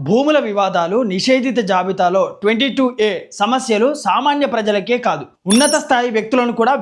భూముల వివాదాలు నిషేధిత జాబితాలో 22A సమస్యలు సామాన్య ప్రజలకే కాదు, ఉన్నత స్థాయి వ్యక్తులను కూడా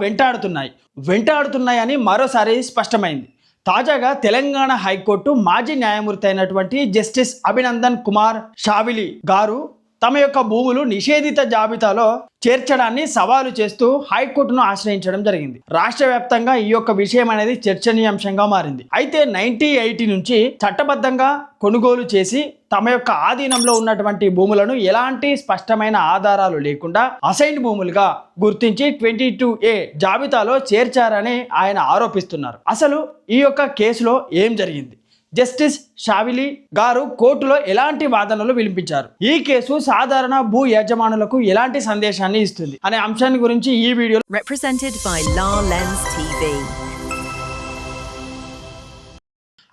వెంటాడుతున్నాయని మరోసారి స్పష్టమైంది. తాజాగా తెలంగాణ హైకోర్టు మాజీ న్యాయమూర్తి అయినటువంటి జస్టిస్ అభినందన్ కుమార్ షావిలి గారు తమ యొక్క భూములు నిషేధిత జాబితాలో చేర్చడాన్ని సవాలు చేస్తూ హైకోర్టును ఆశ్రయించడం జరిగింది. రాష్ట్ర వ్యాప్తంగా ఈ యొక్క విషయం అనేది చర్చనీయాంశంగా మారింది. అయితే 1980 నుంచి చట్టబద్ధంగా కొనుగోలు చేసి తమ యొక్క ఆధీనంలో ఉన్నటువంటి భూములను ఎలాంటి స్పష్టమైన ఆధారాలు లేకుండా అసైన్డ్ భూములుగా గుర్తించి 22A జాబితాలో చేర్చారని ఆయన ఆరోపిస్తున్నారు. అసలు ఈ యొక్క కేసులో ఏం జరిగింది? జస్టిస్ షావిలి గారు కోర్టులో ఎలాంటి వాదనలు వినిపించారు? ఈ కేసు సాధారణ భూ యజమానులకు ఎలాంటి సందేశాన్ని ఇస్తుంది అనే అంశాన్ని గురించి ఈ video represented by La Lens TV.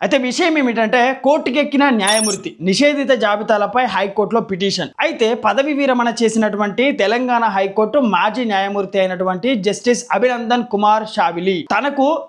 అయితే విషయం ఏమిటంటే, కోర్టుకెక్కిన న్యాయమూర్తి నిషేధిత జాబితాలపై హైకోర్టులో పిటిషన్. అయితే పదవి విరమణ చేసినటువంటి తెలంగాణ హైకోర్టు మాజీ న్యాయమూర్తి అయినటువంటి జస్టిస్ అభినందన్ కుమార్ షావిలి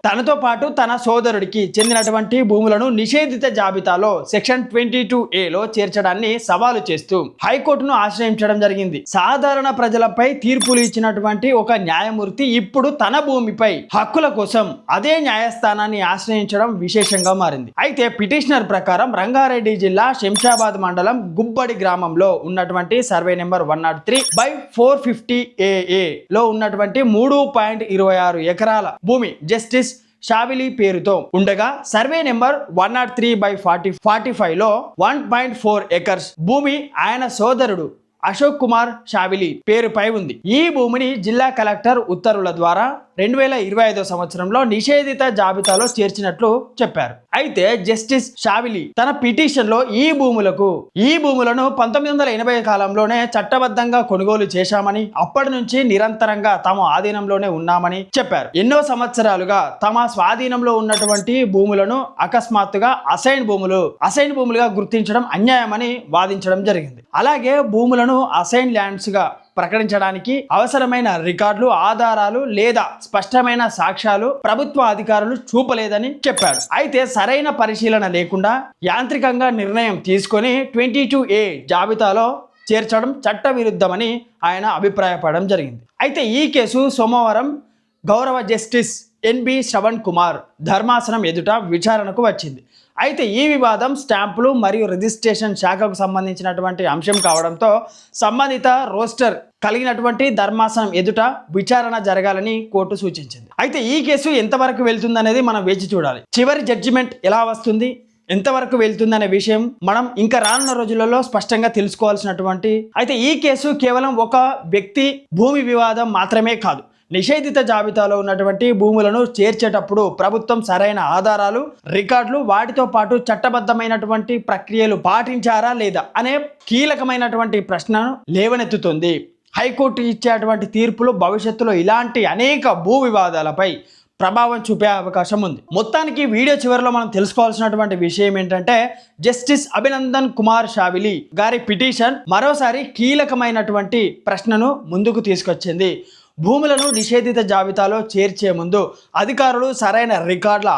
తనతో పాటు తన సోదరుడికి చెందినటువంటి భూములను నిషేధిత జాబితాలో సెక్షన్ 22A చేర్చడాన్ని సవాలు చేస్తూ హైకోర్టును ఆశ్రయించడం జరిగింది. సాధారణ ప్రజలపై తీర్పులు ఇచ్చినటువంటి ఒక న్యాయమూర్తి ఇప్పుడు తన భూమిపై హక్కుల కోసం అదే న్యాయస్థానాన్ని ఆశ్రయించడం విశేషంగా మారింది. అయితే పిటిషనర్ ప్రకారం రంగారెడ్డి జిల్లా శంషాబాద్ మండలం గుబ్బడి గ్రామంలో ఉన్నటువంటి సర్వే నెంబర్ 103/450 AA లో ఉన్నటువంటి 3.26 ఎకరాల భూమి జస్టిస్ షావిలి పేరుతో ఉండగా, సర్వే నెంబర్ 103/45 లో 1.4 ఎకర్స్ భూమి ఆయన సోదరుడు అశోక్ కుమార్ షావిలి పేరుపై ఉంది. ఈ భూమిని జిల్లా కలెక్టర్ ఉత్తర్వుల ద్వారా 2025 సంవత్సరంలో నిషేధిత జాబితాలో చేర్చినట్లు చెప్పారు. అయితే జస్టిస్ షావిలి తన పిటిషన్ లో ఈ భూములను 1980 కాలంలోనే చట్టబద్ధంగా కొనుగోలు చేశామని, అప్పటి నుంచి నిరంతరంగా తమ ఆధీనంలోనే ఉన్నామని చెప్పారు. ఎన్నో సంవత్సరాలుగా తమ స్వాధీనంలో ఉన్నటువంటి భూములను అకస్మాత్తుగా అసైన్ భూములుగా గుర్తించడం అన్యాయమని వాదించడం జరిగింది. అలాగే భూములను అసైన్ ల్యాండ్స్ గా ప్రకటించడానికి అవసరమైన రికార్డులు, ఆధారాలు లేదా స్పష్టమైన సాక్ష్యాలు ప్రభుత్వ అధికారులు చూపలేదని చెప్పాడు. అయితే సరైన పరిశీలన లేకుండా యాంత్రికంగా నిర్ణయం తీసుకొని 22A జాబితాలో చేర్చడం చట్టవిరుద్ధమని ఆయన అభిప్రాయపడడం జరిగింది. అయితే ఈ కేసు సోమవారం గౌరవ జస్టిస్ NB శ్రవణ్ కుమార్ ధర్మాసనం ఎదుట విచారణకు వచ్చింది. అయితే ఈ వివాదం స్టాంపులు మరియు రిజిస్ట్రేషన్ శాఖకు సంబంధించినటువంటి అంశం కావడంతో సంబంధిత రోస్టర్ కలిగినటువంటి ధర్మాసనం ఎదుట విచారణ జరగాలని కోర్టు సూచించింది. అయితే ఈ కేసు ఎంతవరకు వెళ్తుందనేది మనం వేచి చూడాలి. చివరి జడ్జిమెంట్ ఎలా వస్తుంది, ఎంతవరకు వెళ్తుందనే విషయం మనం ఇంకా రానున్న రోజులలో స్పష్టంగా తెలుసుకోవాల్సినటువంటి. అయితే ఈ కేసు కేవలం ఒక వ్యక్తి భూమి వివాదం మాత్రమే కాదు. నిషేధిత జాబితాలో ఉన్నటువంటి భూములను చేర్చేటప్పుడు ప్రభుత్వం సరైన ఆధారాలు, రికార్డులు, వాటితో పాటు చట్టబద్ధమైనటువంటి ప్రక్రియలు పాటించారా లేదా అనే కీలకమైనటువంటి ప్రశ్నను లేవనెత్తుతుంది. హైకోర్టు ఇచ్చేటువంటి తీర్పులు భవిష్యత్తులో ఇలాంటి అనేక భూ వివాదాలపై ప్రభావం చూపే అవకాశం ఉంది. మొత్తానికి వీడియో చివరిలో మనం తెలుసుకోవాల్సినటువంటి విషయం ఏంటంటే, జస్టిస్ అభినందన్ కుమార్ షావిలి గారి పిటిషన్ మరోసారి కీలకమైనటువంటి ప్రశ్నను ముందుకు తీసుకొచ్చింది. భూములను నిషేధిత జాబితాలో చేర్చే ముందు అధికారులు సరైన రికార్డుల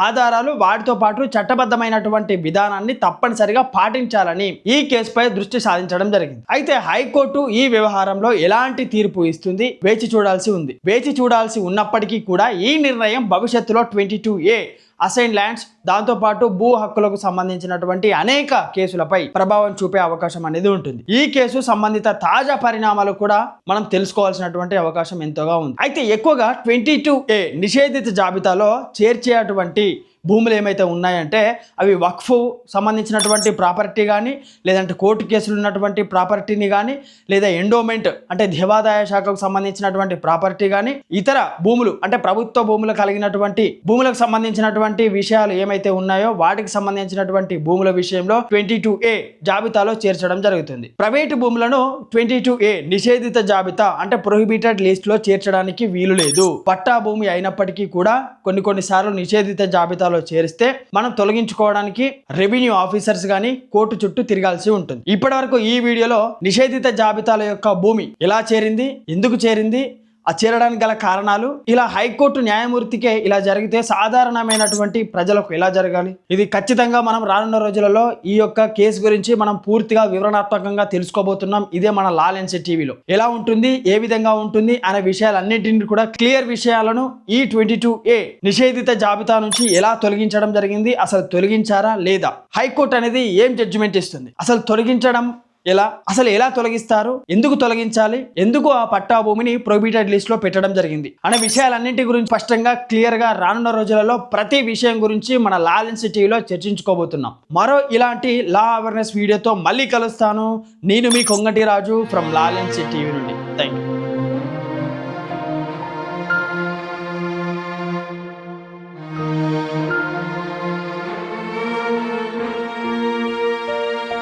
ఆధారాలు, వాటితో పాటు చట్టబద్ధమైనటువంటి విధానాన్ని తప్పనిసరిగా పాటించాలని ఈ కేసుపై దృష్టి సాధించడం జరిగింది. అయితే హైకోర్టు ఈ వ్యవహారంలో ఎలాంటి తీర్పు ఇస్తుంది వేచి చూడాల్సి ఉన్నప్పటికీ కూడా ఈ నిర్ణయం భవిష్యత్తులో 22A అసైన్ ల్యాండ్స్, దాంతోపాటు భూ హక్కులకు సంబంధించినటువంటి అనేక కేసులపై ప్రభావం చూపే అవకాశం అనేది ఉంటుంది. ఈ కేసు సంబంధిత తాజా పరిణామాలు కూడా మనం తెలుసుకోవాల్సినటువంటి అవకాశం ఎంతగా ఉంది. అయితే ఎక్కువగా 22A నిషేధిత జాబితాలో చేర్చేటువంటి భూములు ఏమైతే ఉన్నాయంటే అవి వక్ఫ్ సంబంధించినటువంటి ప్రాపర్టీ కానీ, లేదంటే కోర్టు కేసులు ఉన్నటువంటి ప్రాపర్టీని కానీ, లేదా ఎండోమెంట్ అంటే దేవాదాయ శాఖకు సంబంధించినటువంటి ప్రాపర్టీ కానీ, ఇతర భూములు అంటే ప్రభుత్వ భూములు కలిగినటువంటి భూములకు సంబంధించినటువంటి విషయాలు ఏమైతే ఉన్నాయో వాటికి సంబంధించినటువంటి భూముల విషయంలో 22A జాబితాలో చేర్చడం జరుగుతుంది. ప్రైవేటు భూములను 22A నిషేధిత జాబితా అంటే ప్రొహిబిటెడ్ లిస్ట్ లో చేర్చడానికి వీలు లేదు. పట్టా భూమి అయినప్పటికీ కూడా కొన్నిసార్లు నిషేధిత జాబితా చేరిస్తే మనం తొలగించుకోవడానికి రెవెన్యూ ఆఫీసర్స్ గానీ కోర్టు చుట్టూ తిరగాల్సి ఉంటుంది. ఇప్పటి వరకు ఈ వీడియోలో నిషేధిత జాబితాల యొక్క భూమి ఎలా చేరింది, ఎందుకు చేరింది, ఆ చేరడానికి గల కారణాలు, ఇలా హైకోర్టు న్యాయమూర్తికే ఇలా జరిగితే సాధారణమైనటువంటి ప్రజలకు ఎలా జరగాలి, ఇది ఖచ్చితంగా మనం రానున్న రోజులలో ఈ యొక్క కేసు గురించి మనం పూర్తిగా వివరణాత్మకంగా తెలుసుకోబోతున్నాం. ఇదే మన లా లెన్స్ టీవీలో ఎలా ఉంటుంది, ఏ విధంగా ఉంటుంది అనే విషయాలన్నింటినీ కూడా క్లియర్ విషయాలను ఈ 22A నిషేధిత జాబితా నుంచి ఎలా తొలగించడం జరిగింది, అసలు తొలగించారా లేదా, హైకోర్టు అనేది ఏం జడ్జిమెంట్ ఇస్తుంది, అసలు తొలగించడం ఎలా, అసలు ఎలా తొలగిస్తారు, ఎందుకు తొలగించాలి, ఎందుకు ఆ పట్టా భూమిని ప్రొహిబిటెడ్ లిస్ట్ లో పెట్టడం జరిగింది అనే విషయాలన్నింటి గురించి స్పష్టంగా క్లియర్ గా రానున్న రోజులలో ప్రతి విషయం గురించి మన లా లెన్స్ టీవీలో చర్చించుకోబోతున్నాం. మరో ఇలాంటి లా అవేర్నెస్ వీడియోతో మళ్ళీ కలుస్తాను. నేను మీ కొంగటి రాజు ఫ్రమ్ లా లెన్స్ టీవీ నుండి. Thank you.